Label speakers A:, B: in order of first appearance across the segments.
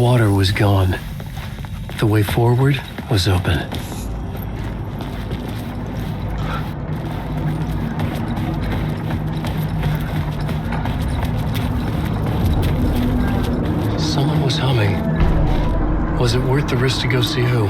A: water was gone. The way forward was open. Someone was humming. Was it worth the risk to go see who?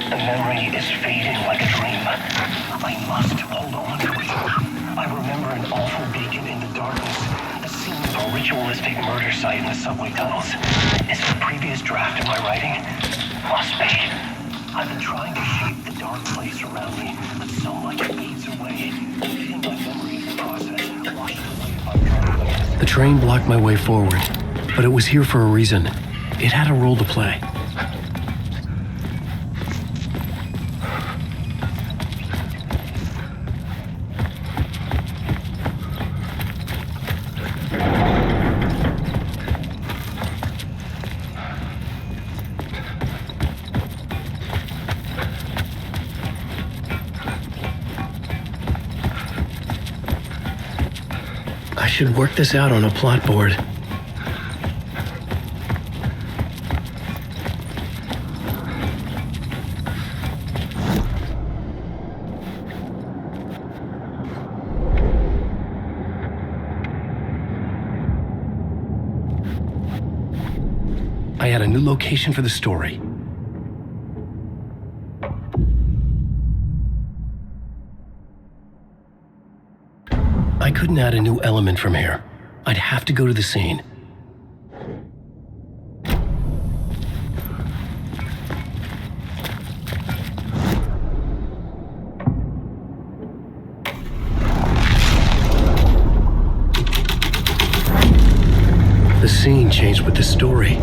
B: The memory is fading like a dream. I must hold on to it. I remember an awful beacon in the darkness, the scene of a ritualistic murder site in the subway tunnels. Is it a previous draft of my writing? Must be. I've been trying to shape the dark place around me, but so much fades away. Leaving my memory in the process, washing away by darkness.
A: The train blocked my way forward, but it was here for a reason. It had a role to play. I should work this out on a plot board. I had a new location for the story. I couldn't add a new element from here. I'd have to go to the scene. The scene changed with the story.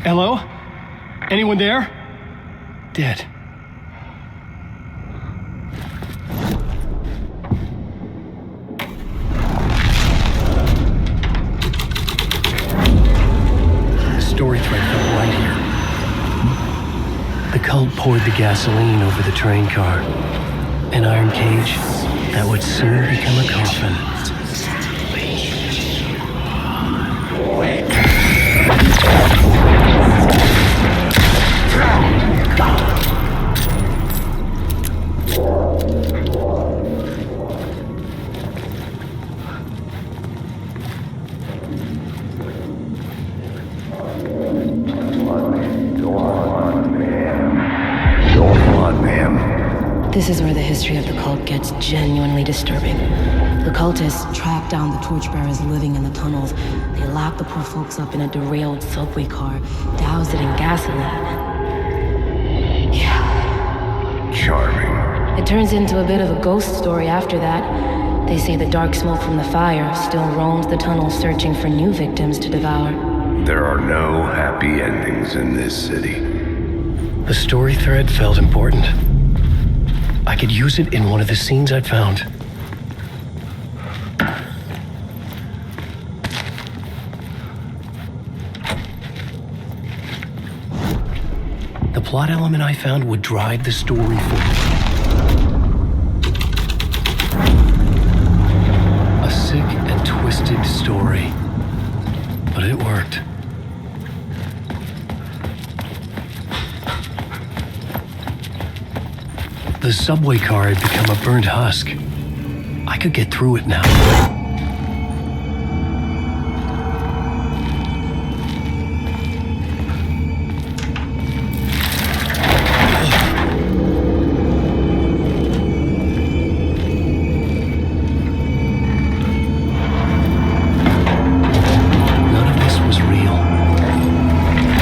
A: Hello? Anyone there? Dead. The story thread felt right here. The cult poured the gasoline over the train car. An iron cage that would soon become a coffin.
C: This is where the history of the cult gets genuinely disturbing. The cultists track down the torchbearers living in the tunnels. They lock the poor folks up in a derailed subway car, douse it in gasoline. Yeah.
D: Charming.
C: It turns into a bit of a ghost story after that. They say the dark smoke from the fire still roams the tunnels searching for new victims to devour.
D: There are no happy endings in this city.
A: The story thread felt important. I could use it in one of the scenes I'd found. The plot element I found would drive the story forward. but it worked. The subway car had become a burnt husk. I could get through it now. None of this was real.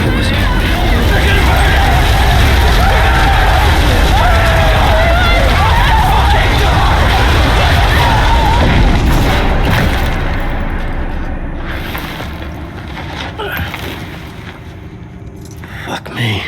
A: It was all Fuck me.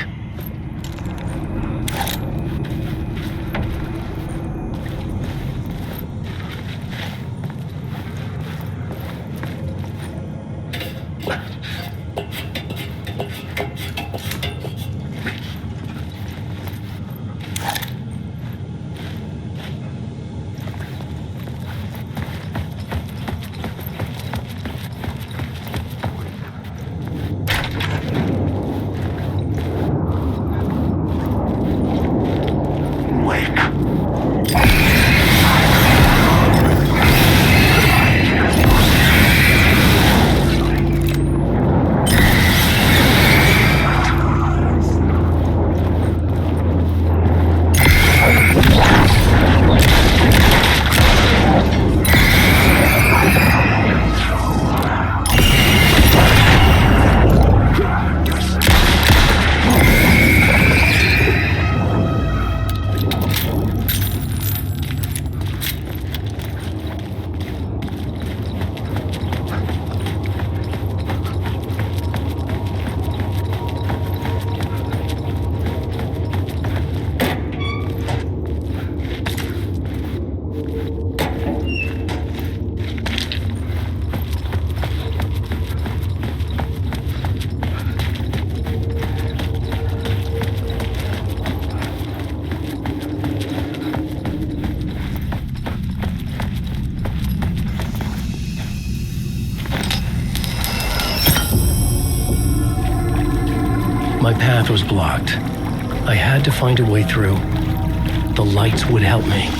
A: My path was blocked. I had to find a way through. The lights would help me.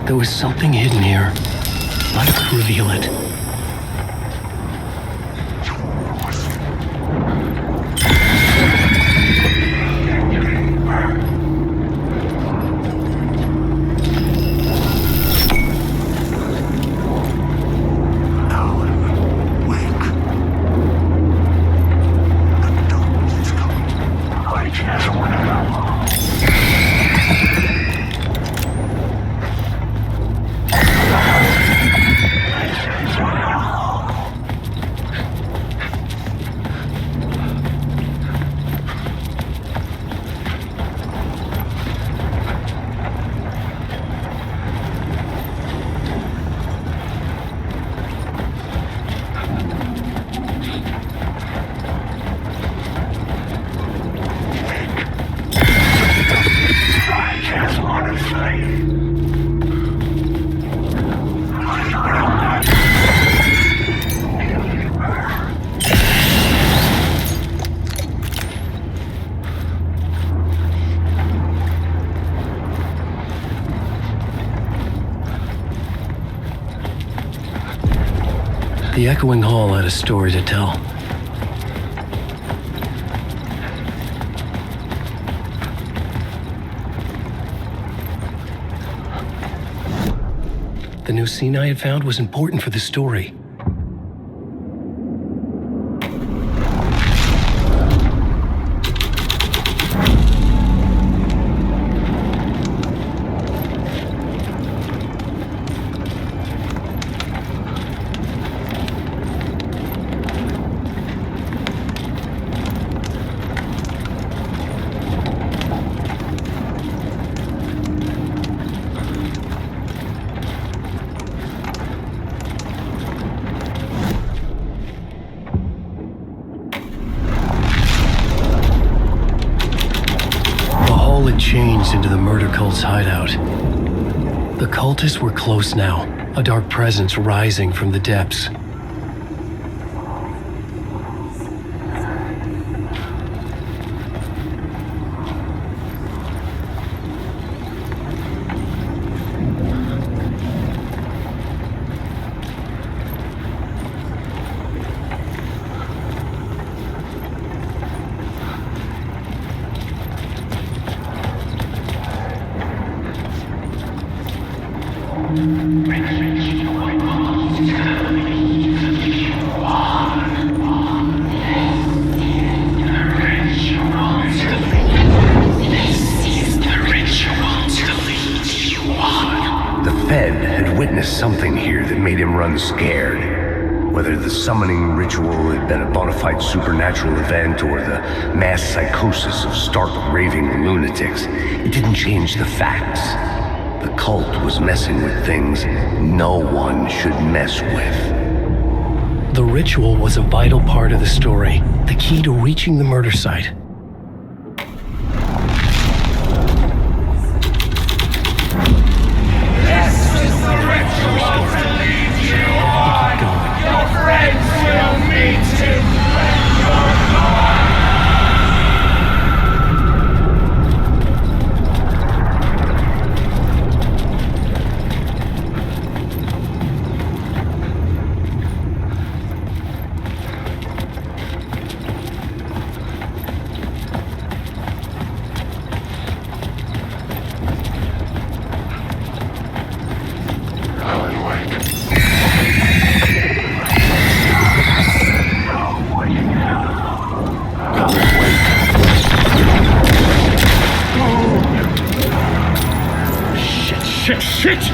A: There was something hidden here. Let's reveal it. The echoing hall had a story to tell. The new scene I had found was important for the story. Changed into the murder cult's hideout. The cultists were close now, a dark presence rising from the depths.
D: Something here that made him run scared. Whether the summoning ritual had been a bona fide supernatural event or the mass psychosis of stark raving lunatics, it didn't change the facts. The cult was messing with things no one should mess with.
A: The ritual was a vital part of the story, the key to reaching the murder site.
E: Shit!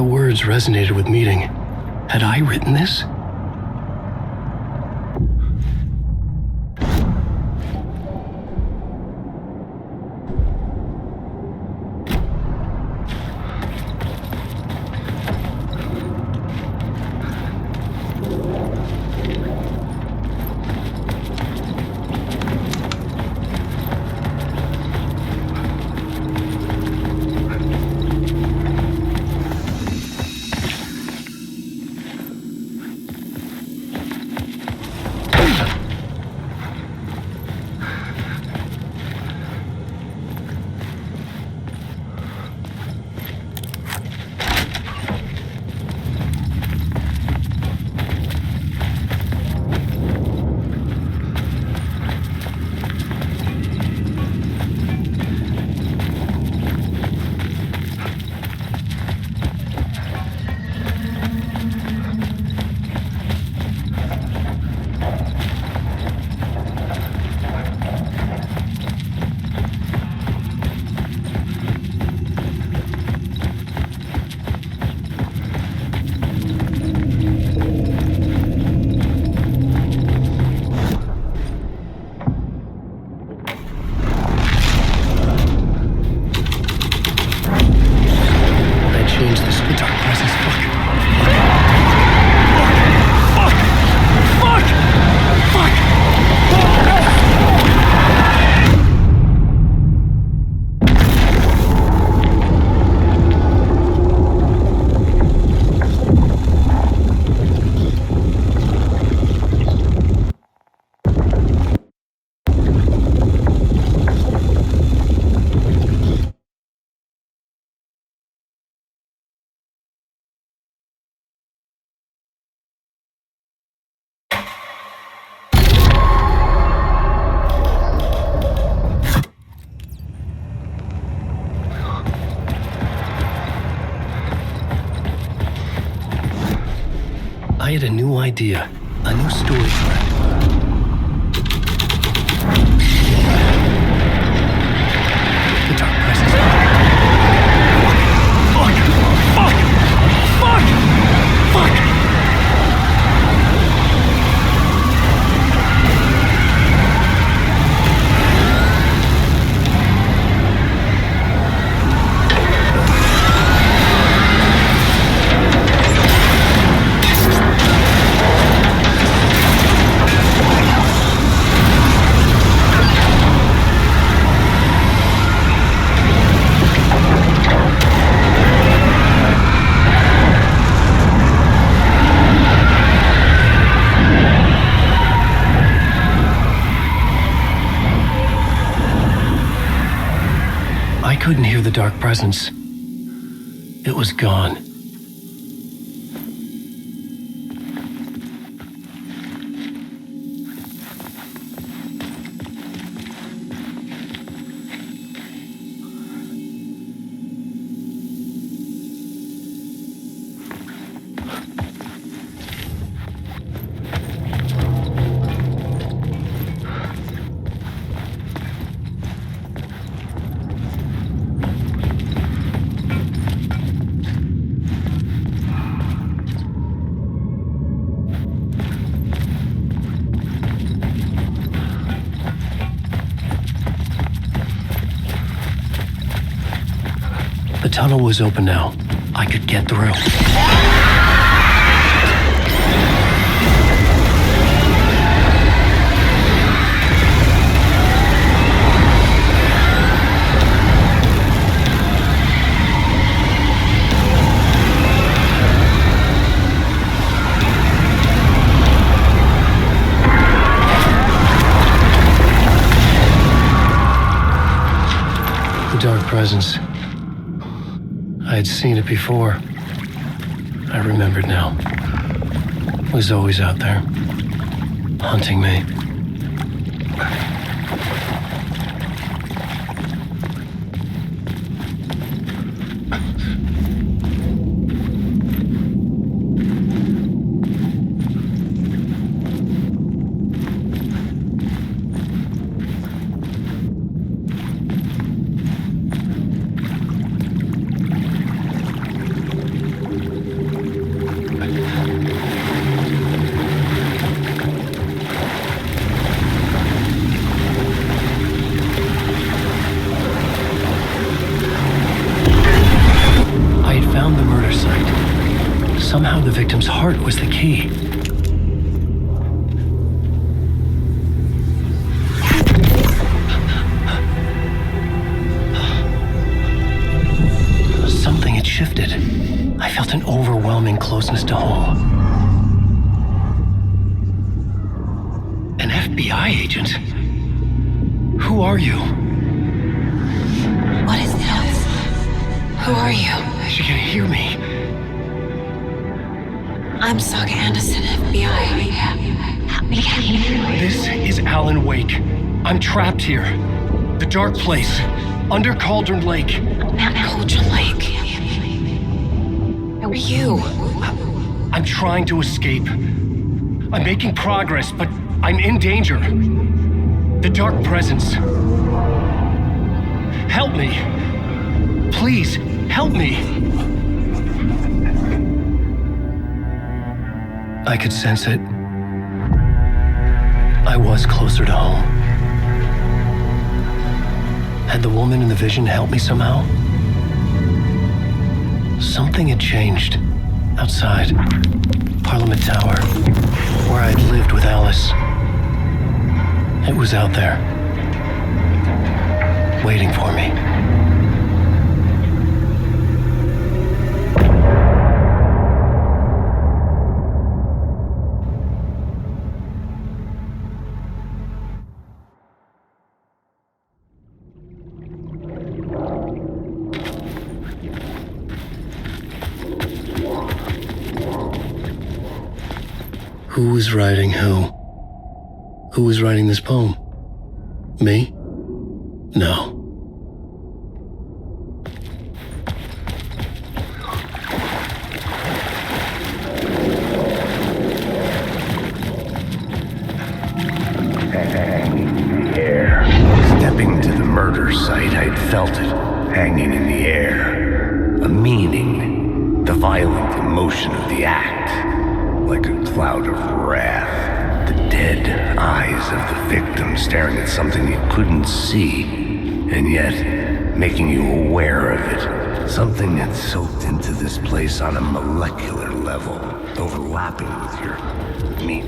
A: The words resonated with meaning. Had I written this? I had a new idea, a new story thread. The dark presence. Fuck! Fuck! Fuck! Fuck! I couldn't hear the dark presence. It was gone. The tunnel was open now. I could get through. The dark presence. I had seen it before. I remembered now. It was always out there, hunting me. the victim's heart was the key. Something had shifted. I felt an overwhelming closeness to home. An FBI agent? Who are you?
C: What is this? Who are you?
A: She can hear me.
C: I'm Saga Anderson, FBI. Help me get you.
A: This is Alan Wake. I'm trapped here. The dark place. Under Cauldron Lake.
C: Mount Cauldron Lake. Who are you?
A: I'm trying to escape. I'm making progress, but I'm in danger. The dark presence. Help me. Please, help me. I could sense it. I was closer to home. Had the woman in the vision helped me somehow? Something had changed outside Parliament Tower, where I'd lived with Alice. It was out there, waiting for me. Who was writing who? Who was writing this poem? Me? No.
D: Hanging in the air. Stepping to the murder site, I'd felt it, hanging in the air. A meaning, the violent emotion of the act. Like a cloud of wrath, the dead eyes of the victim staring at something you couldn't see, and yet making you aware of it. Something that soaked into this place on a molecular level, overlapping with your meat.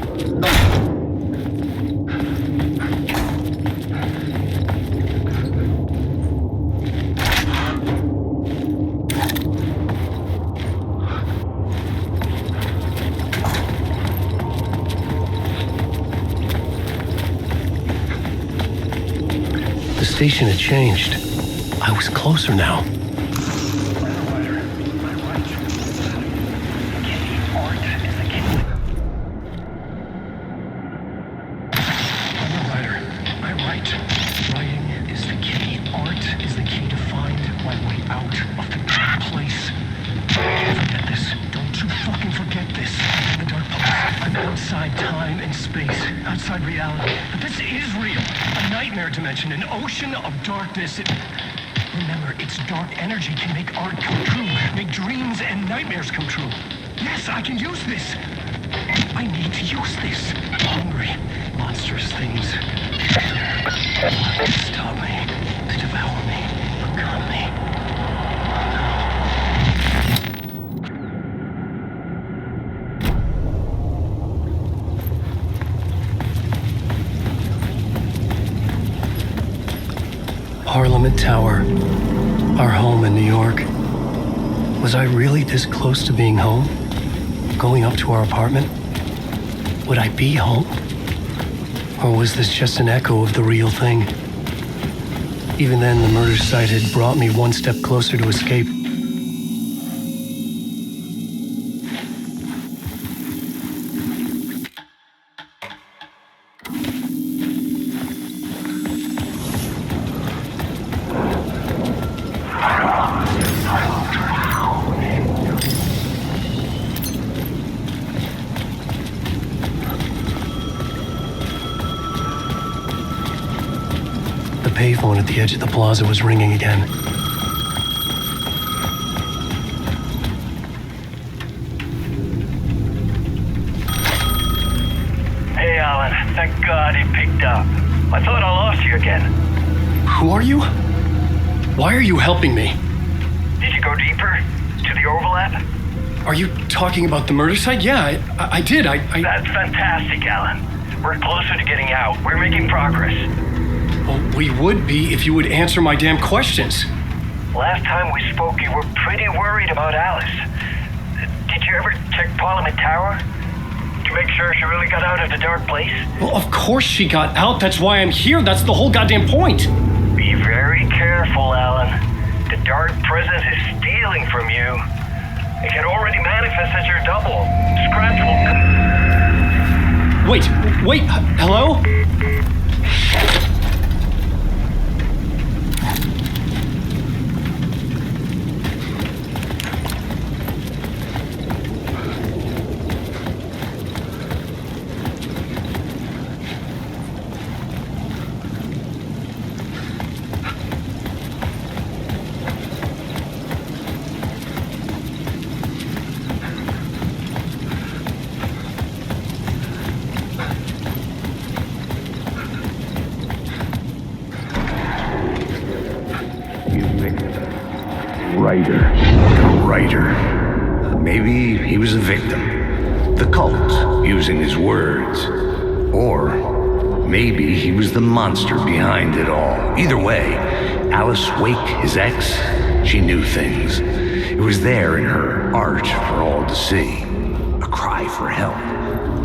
A: The station had changed. I was closer now.
B: Outside reality. But this is real. A nightmare dimension, an ocean of darkness. Remember, its dark energy can make art come true, make dreams and nightmares come true. Yes, I can use this. I need to use this. Hungry, monstrous things. To stop me, to devour me, become me.
A: Parliament Tower, our home in New York. Was I really this close to being home? Going up to our apartment? Would I be home? Or was this just an echo of the real thing? Even then, the murder site had brought me one step closer to escape. The payphone at the edge of the plaza was ringing again.
E: Hey, Alan. Thank God he picked up. I thought I lost you again.
A: Who are you? Why are you helping me?
E: Did you go deeper? To the overlap?
A: Are you talking about the murder site? Yeah, I did.
E: That's fantastic, Alan. We're closer to getting out. We're making progress.
A: Well, we would be if you would answer my damn questions.
E: Last time we spoke, you were pretty worried about Alice. Did you ever check Parliament Tower? To make sure she really got out of the dark place?
A: Well, of course she got out. That's why I'm here. That's the whole goddamn point.
E: Be very careful, Alan. The dark presence is stealing from you. It can already manifest as your double. Scratch will...
A: Wait, hello?
D: Writer. Maybe he was a victim. The cult, using his words. Or maybe he was the monster behind it all. Either way, Alice Wake, his ex, she knew things. It was there in her art for all to see. A cry for help.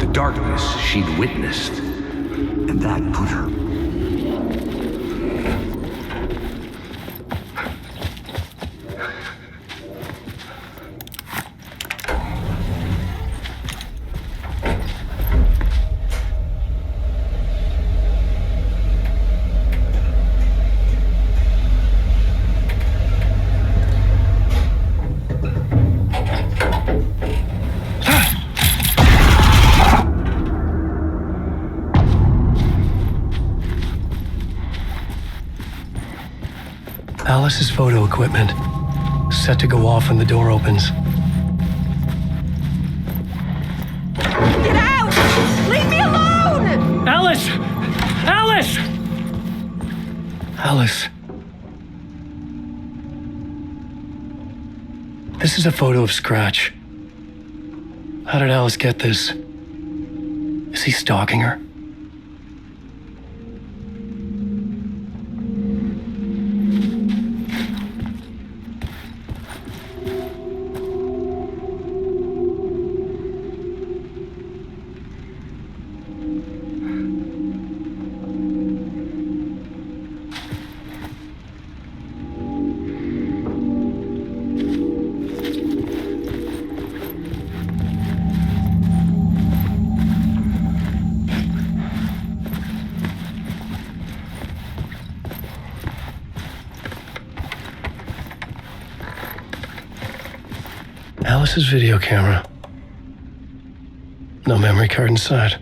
D: The darkness she'd witnessed. And that put her...
A: Alice's photo equipment, set to go off when the door opens.
F: Get out! Leave me alone!
A: Alice! Alice! Alice. This is a photo of Scratch. How did Alice get this? Is he stalking her? Alice's video camera. No memory card inside.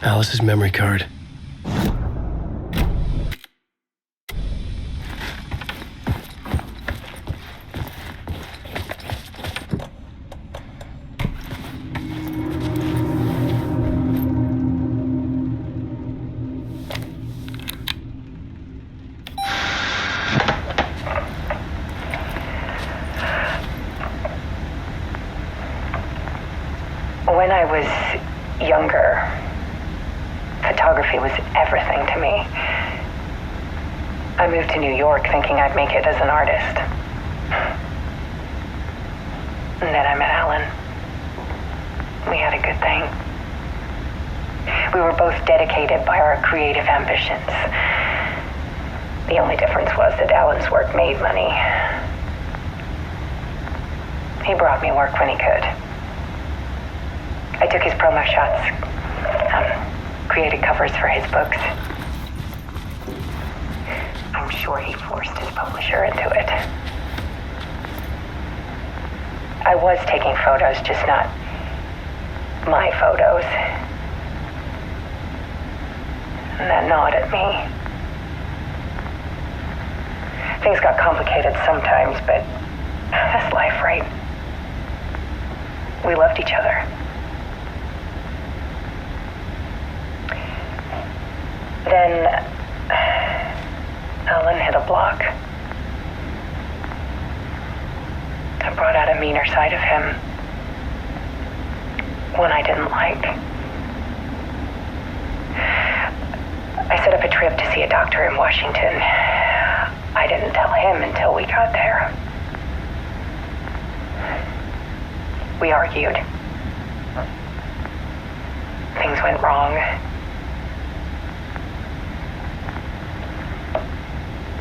A: Alice's memory card.
G: When I was younger, photography was everything to me. I moved to New York thinking I'd make it as an artist. And then I met Alan. We had a good thing. We were both dedicated by our creative ambitions. The only difference was that Alan's work made money. He brought me work when he could. I took his promo shots, created covers for his books. I'm sure he forced his publisher into it. I was taking photos, just not my photos. And that gnawed at me. Things got complicated sometimes, but that's life, right? We loved each other. Then Alan hit a block. I brought out a meaner side of him. One I didn't like. I set up a trip to see a doctor in Washington. I didn't tell him until we got there. We argued. Things went wrong.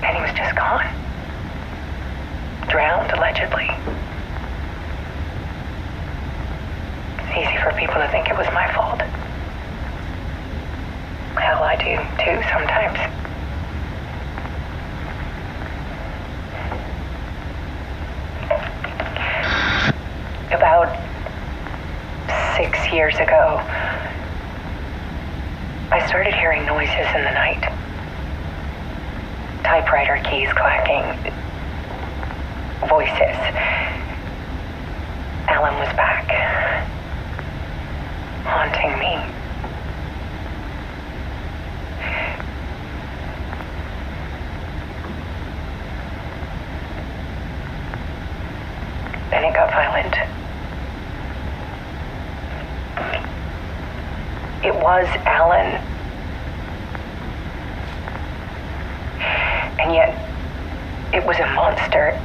G: And he was just gone. Drowned, allegedly. It's easy for people to think it was my fault. Hell, I do too sometimes. About 6 years ago, I started hearing noises in the night. Typewriter keys clacking. Voices. Alan was back. Haunting me. Then it got violent. It was Alan. And yet, it was a monster.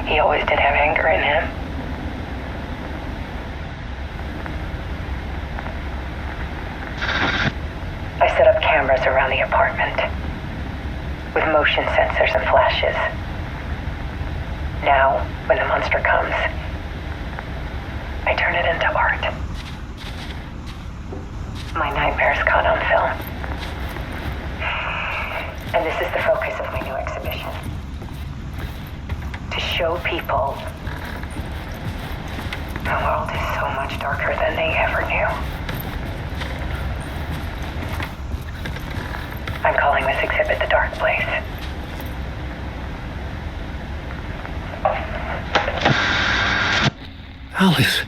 G: He always did have anger in him. I set up cameras around the apartment with motion sensors and flashes. Now, when the monster comes, I turn it into art. My nightmares caught on film. And this is the focus of my new exhibition. To show people the world is so much darker than they ever knew. I'm calling this exhibit The Dark Place.
A: Alice.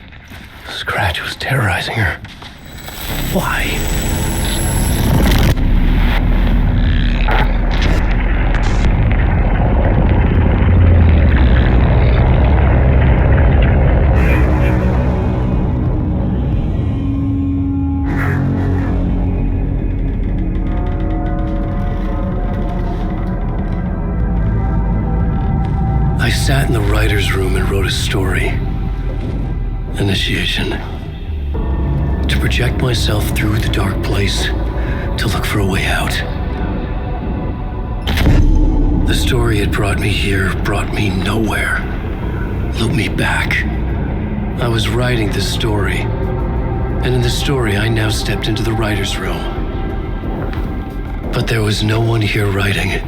A: Scratch was terrorizing her. Why? I sat in the writer's room and wrote a story. Initiation. To project myself through the dark place, to look for a way out. The story had brought me here, brought me nowhere, looped me back. I was writing this story, and in the story I now stepped into the writer's room. But there was no one here writing it.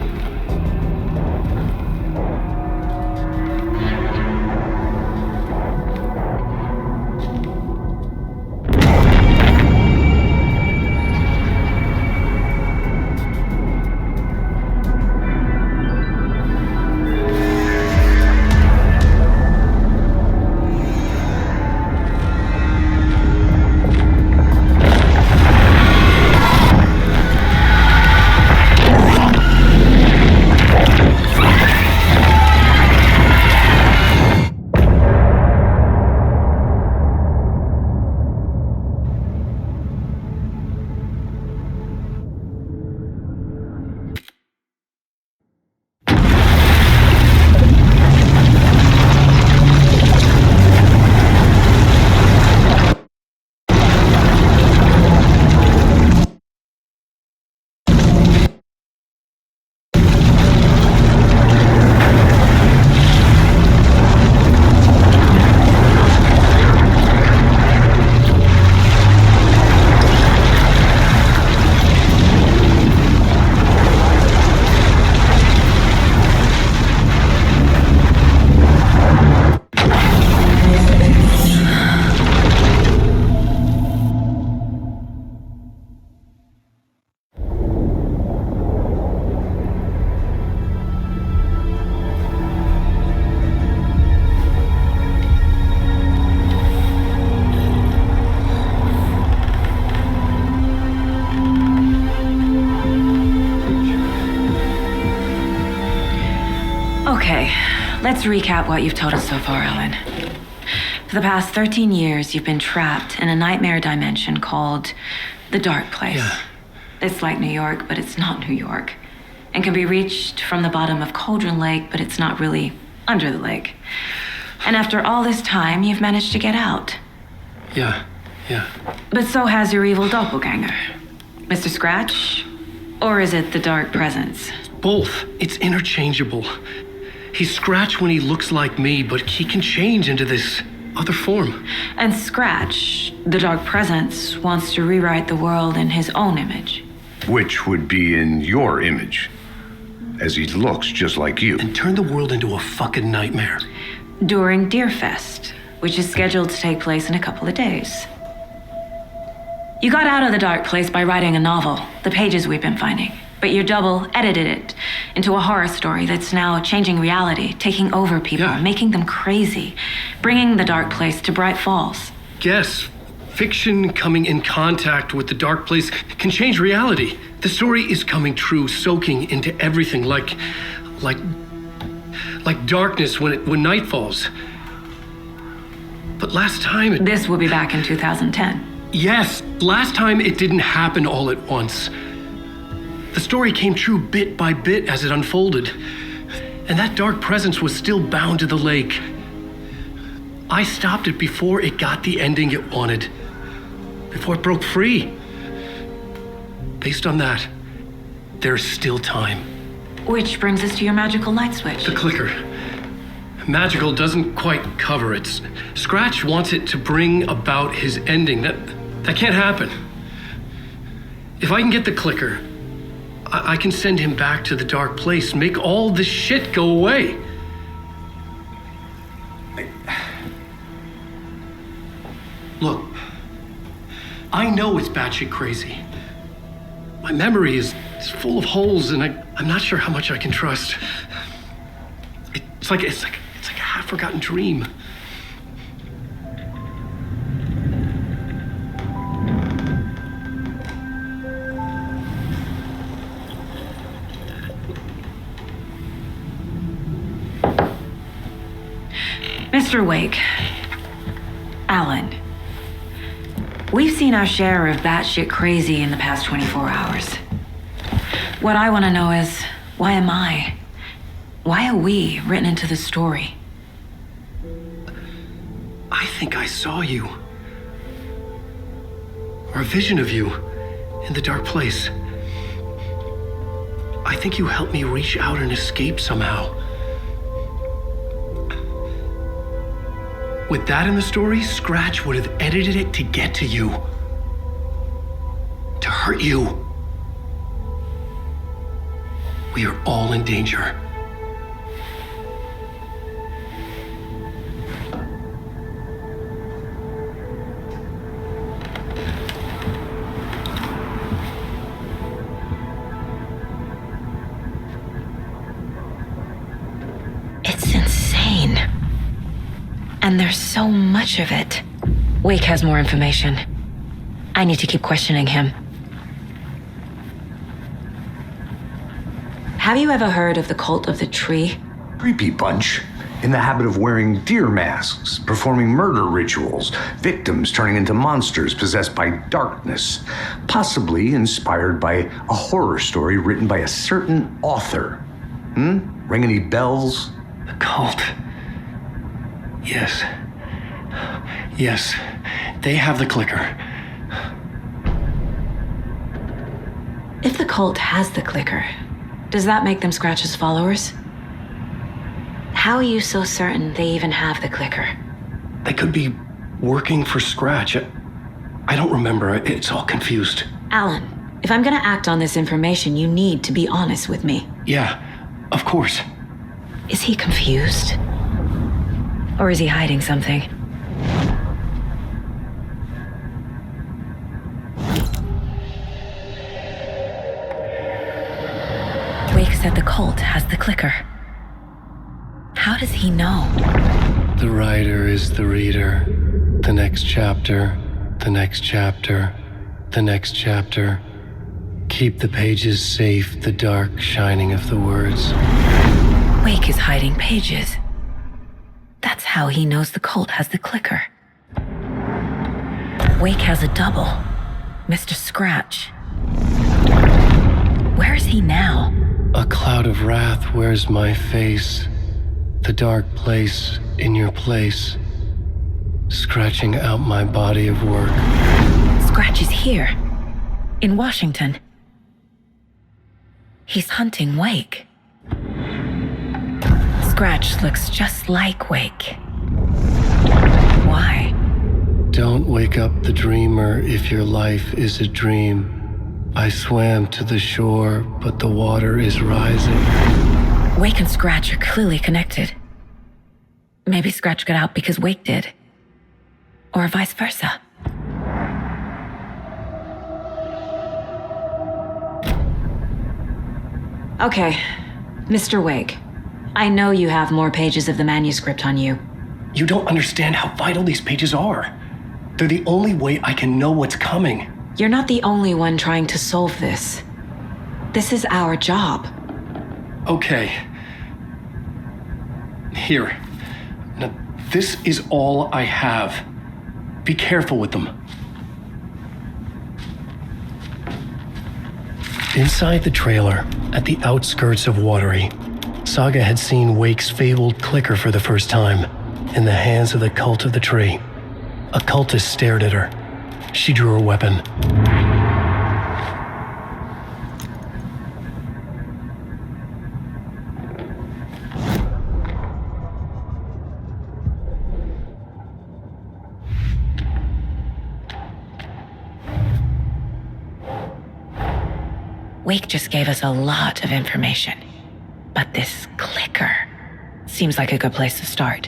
C: Let's recap what you've told us so far, Alan. For the past 13 years, you've been trapped in a nightmare dimension called the Dark Place.
A: Yeah.
C: It's like New York, but it's not New York. And can be reached from the bottom of Cauldron Lake, but it's not really under the lake. And after all this time, you've managed to get out.
A: Yeah.
C: But so has your evil doppelganger. Mr. Scratch? Or is it the Dark Presence?
A: Both. It's interchangeable. He's Scratch when he looks like me, but he can change into this other form.
C: And Scratch, the Dark Presence, wants to rewrite the world in his own image.
D: Which would be in your image, as he looks just like you.
A: And turn the world into a fucking nightmare.
C: During Deerfest, which is scheduled to take place in a couple of days. You got out of the Dark Place by writing a novel, the pages we've been finding. But your double edited it into a horror story that's now changing reality, taking over people,
A: Yeah.
C: making them crazy, bringing the Dark Place to Bright Falls.
A: Yes, fiction coming in contact with the Dark Place can change reality. The story is coming true, soaking into everything like darkness when night falls. But last time
C: This will be back in 2010.
A: Yes, last time it didn't happen all at once. The story came true bit by bit as it unfolded. And that dark presence was still bound to the lake. I stopped it before it got the ending it wanted. Before it broke free. Based on that, there's still time.
C: Which brings us to your magical light switch.
A: The clicker. Magical doesn't quite cover it. Scratch wants it to bring about his ending. That can't happen. If I can get the clicker, I can send him back to the Dark Place, make all this shit go away. Look, I know it's batshit crazy. My memory is full of holes, and I'm not sure how much I can trust. It's like a half-forgotten dream.
C: Mr. Wake, Alan, we've seen our share of batshit crazy in the past 24 hours. What I want to know is, why am I? Why are we written into the story?
A: I think I saw you. Or a vision of you in the Dark Place. I think you helped me reach out and escape somehow. With that in the story, Scratch would have edited it to get to you. To hurt you. We are all in danger.
C: It's insane. And there's so much of it. Wake has more information. I need to keep questioning him. Have you ever heard of the Cult of the Tree?
D: Creepy bunch. In the habit of wearing deer masks, performing murder rituals, victims turning into monsters possessed by darkness, possibly inspired by a horror story written by a certain author. Ring any bells?
A: The cult. Yes. Yes. They have the clicker.
C: If the cult has the clicker, does that make them Scratch's followers? How are you so certain they even have the clicker?
A: They could be working for Scratch. I don't remember. It's all confused.
C: Alan, if I'm gonna act on this information, you need to be honest with me.
A: Yeah, of course.
C: Is he confused? Or is he hiding something? Wake said the cult has the clicker. How does he know?
A: The writer is the reader. The next chapter, the next chapter, the next chapter. Keep the pages safe, the dark shining of the words.
C: Wake is hiding pages. how he knows the cult has the clicker. Wake has a double, Mr. Scratch. Where is he now?
A: A cloud of wrath wears my face, the dark place in your place, scratching out my body of work.
C: Scratch is here, in Washington. He's hunting Wake. Scratch looks just like Wake. Why?
A: Don't wake up the dreamer if your life is a dream. I swam to the shore, but the water is rising.
C: Wake and Scratch are clearly connected. Maybe Scratch got out because Wake did. Or vice versa. Okay, Mr. Wake. I know you have more pages of the manuscript on you.
A: You don't understand how vital these pages are. They're the only way I can know what's coming.
C: You're not the only one trying to solve this. This is our job.
A: Okay. Here. Now, this is all I have. Be careful with them. Inside the trailer, at the outskirts of Watery, Saga had seen Wake's fabled clicker for the first time, in the hands of the cult of the tree. A cultist stared at her. She drew her weapon.
C: Wake just gave us a lot of information. But this clicker seems like a good place to start.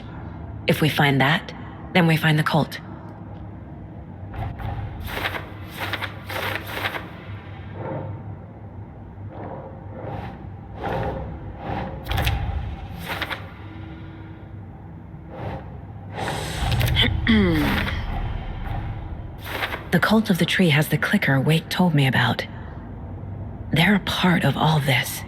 C: If we find that, then we find the cult. The cult of the tree has the clicker Wake told me about. They're a part of all this.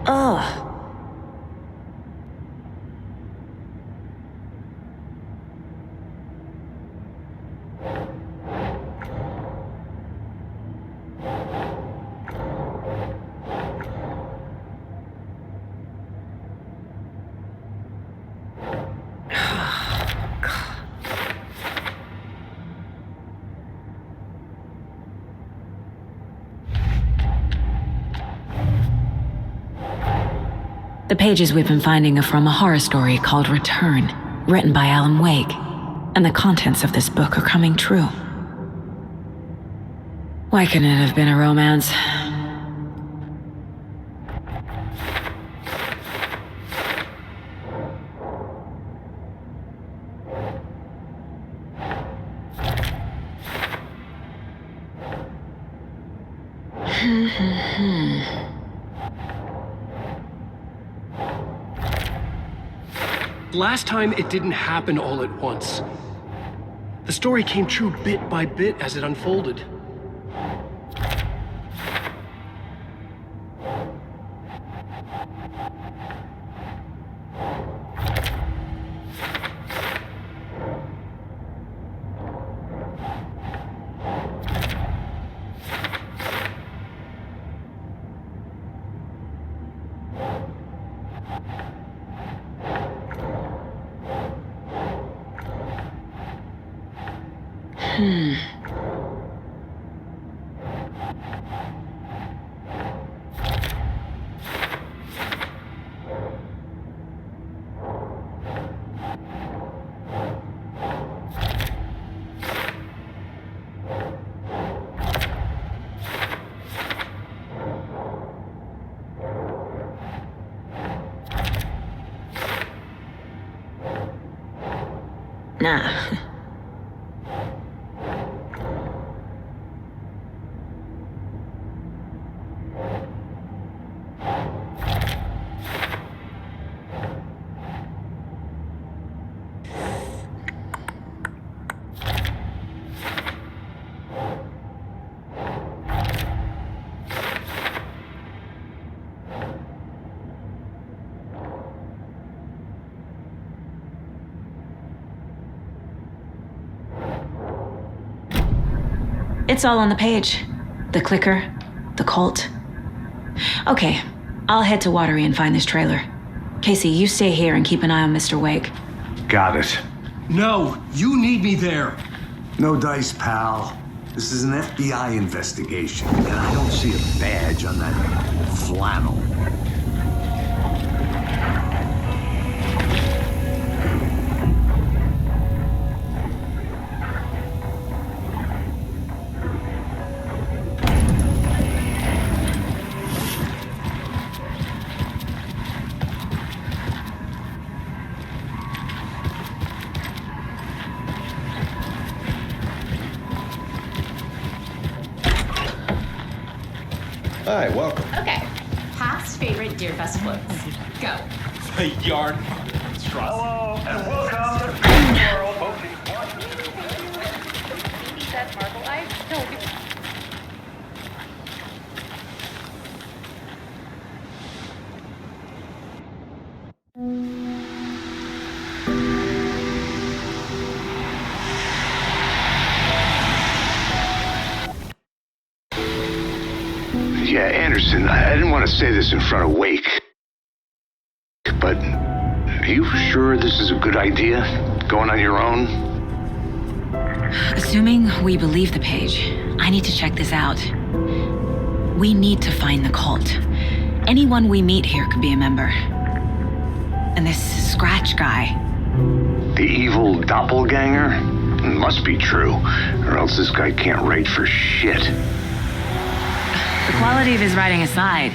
C: Ugh. The pages we've been finding are from a horror story called Return, written by Alan Wake, and the contents of this book are coming true. Why couldn't it have been a romance?
A: Last time, it didn't happen all at once. The story came true bit by bit as it unfolded. Nah.
C: It's all on the page. The clicker, the cult. Okay, I'll head to Watery and find this trailer. Casey, you stay here and keep an eye on Mr. Wake.
D: Got it.
H: No, you need me there.
I: No dice, pal. This is an FBI investigation, and I don't see a badge on that flannel.
J: Hi, welcome.
F: Okay. Past favorite Deerfest floats. Go.
H: A yarn.
E: Hello, and welcome to the world.
F: Maybe that marble eyes? No.
D: Yeah, Anderson, I didn't want to say this in front of Wake, but are you sure this is a good idea? Going on your own?
C: Assuming we believe the page, I need to check this out. We need to find the cult. Anyone we meet here could be a member. And this Scratch guy.
D: The evil doppelganger? Must be true, or else this guy can't write for shit.
C: The quality of his writing aside,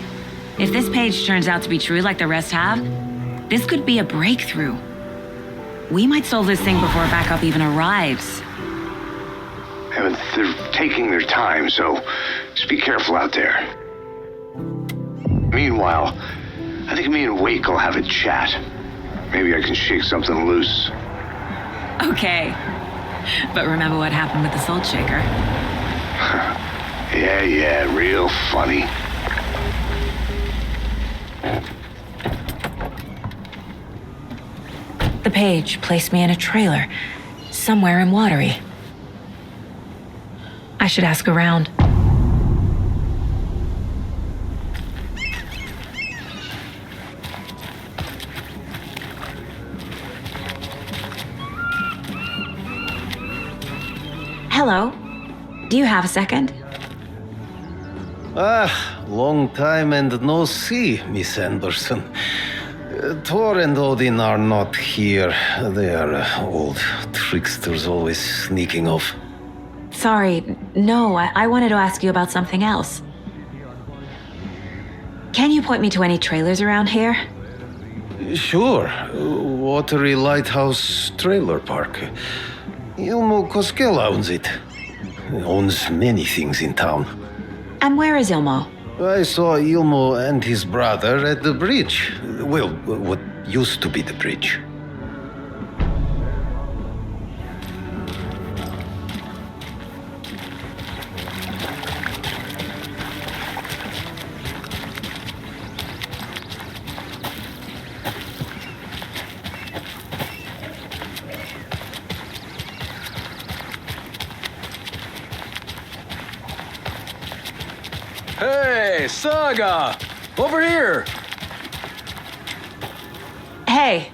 C: if this page turns out to be true like the rest have, this could be a breakthrough. We might solve this thing before backup even arrives.
D: And they're taking their time, so just be careful out there. Meanwhile, I think me and Wake will have a chat. Maybe I can shake something loose.
C: Okay. But remember what happened with the Salt Shaker?
D: Yeah, real funny.
C: The page placed me in a trailer, somewhere in Watery. I should ask around. Hello. Do you have a second?
A: Long time and no see, Miss Anderson. Thor and Odin are not here. They are old tricksters always sneaking off.
C: Sorry, no, I wanted to ask you about something else. Can you point me to any trailers around here?
A: Sure. Watery Lighthouse Trailer Park. Ilmo Koskela owns it. He owns many things in town.
C: And where is Ilmo?
A: I saw Ilmo and his brother at the bridge. Well, what used to be the bridge.
H: Hey, Saga! Over here!
C: Hey,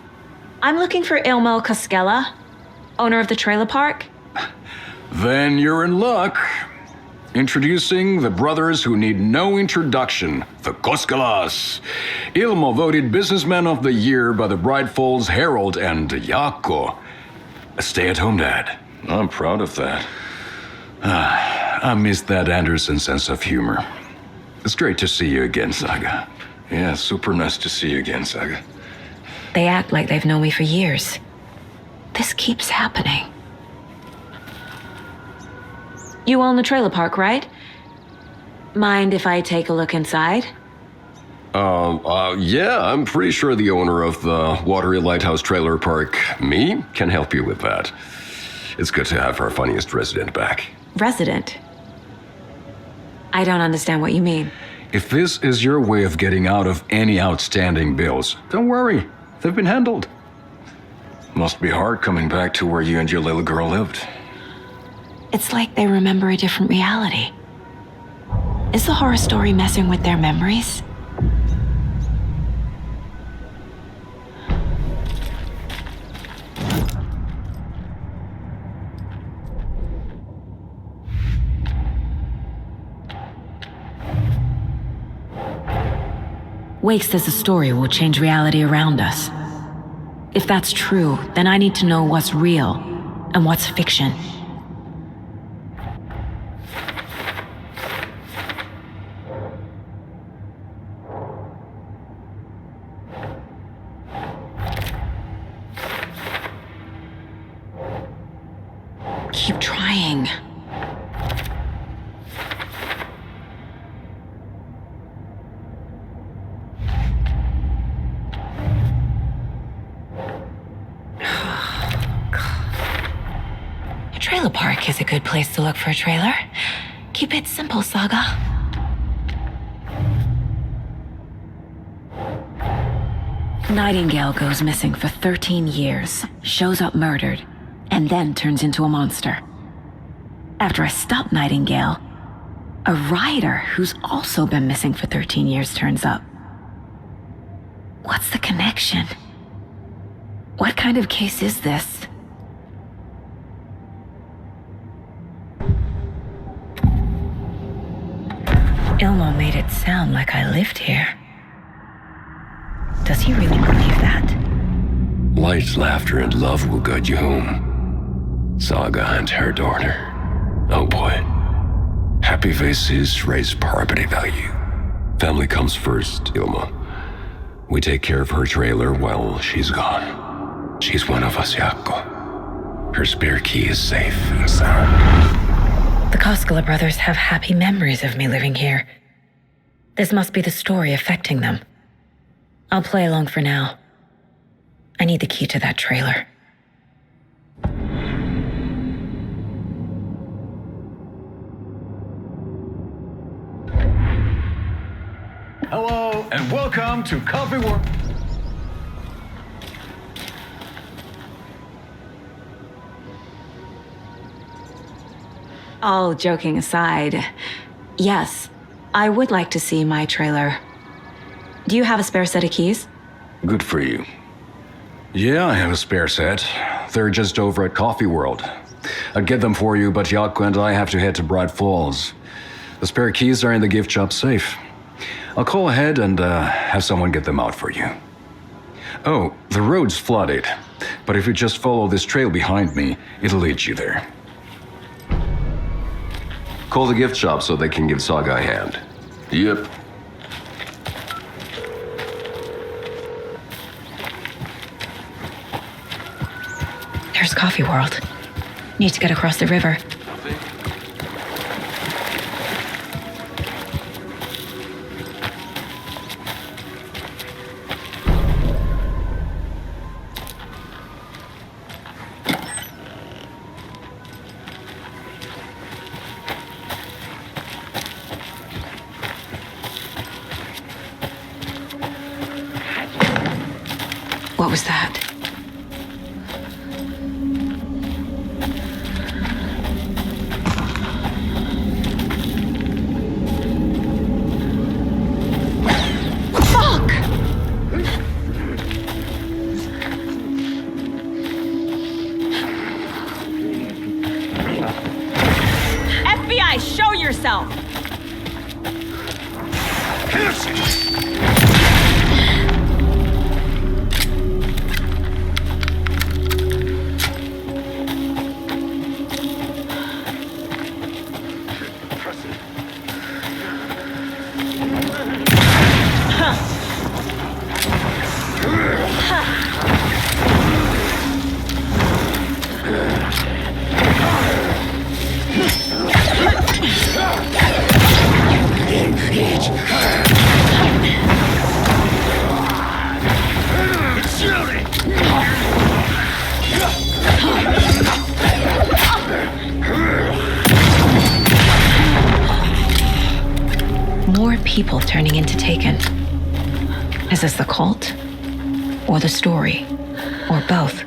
C: I'm looking for Ilmo Koskela, owner of the trailer park.
K: Then you're in luck. Introducing the brothers who need no introduction, the Koskelas. Ilmo voted Businessman of the Year by the Bright Falls Herald and Jaakko, a stay-at-home dad. I'm proud of that. I miss that Anderson sense of humor. It's great to see you again, Saga. Yeah, super nice to see you again, Saga.
C: They act like they've known me for years. This keeps happening. You own the trailer park, right? Mind if I take a look inside?
K: Yeah, I'm pretty sure the owner of the Watery Lighthouse Trailer Park, me, can help you with that. It's good to have our funniest resident back.
C: Resident? I don't understand what you mean.
K: If this is your way of getting out of any outstanding bills, don't worry. They've been handled. Must be hard coming back to where you and your little girl lived.
C: It's like they remember a different reality. Is the horror story messing with their memories? Wake says the story will change reality around us. If that's true, then I need to know what's real and what's fiction. Keep trying. A trailer park is a good place to look for a trailer. Keep it simple, Saga. Nightingale goes missing for 13 years, shows up murdered, and then turns into a monster. After I stop Nightingale, a rider who's also been missing for 13 years turns up. What's the connection? What kind of case is this? Ilmo made it sound like I lived here. Does he really believe that?
D: Light, laughter, and love will guide you home. Saga and her daughter. Oh boy. Happy faces raise property value. Family comes first, Ilma. We take care of her trailer while she's gone. She's one of us, Jaakko. Her spare key is safe and sound.
C: The Koskela brothers have happy memories of me living here. This must be the story affecting them. I'll play along for now. I need the key to that trailer.
H: Hello, and welcome to Coffee World.
C: All joking aside, yes, I would like to see my trailer. Do you have a spare set of keys?
D: Good for you.
K: Yeah, I have a spare set. They're just over at Coffee World. I'd get them for you, but Jaakko and I have to head to Bright Falls. The spare keys are in the gift shop safe. I'll call ahead and have someone get them out for you. Oh, the road's flooded, but if you just follow this trail behind me, it'll lead you there.
D: Call the gift shop so they can give Saga a hand. Yep.
C: There's Coffee World. Need to get across the river. What was that? Fuck! FBI, show yourself! More people turning into Taken. Is this the cult? Or the story? Or both?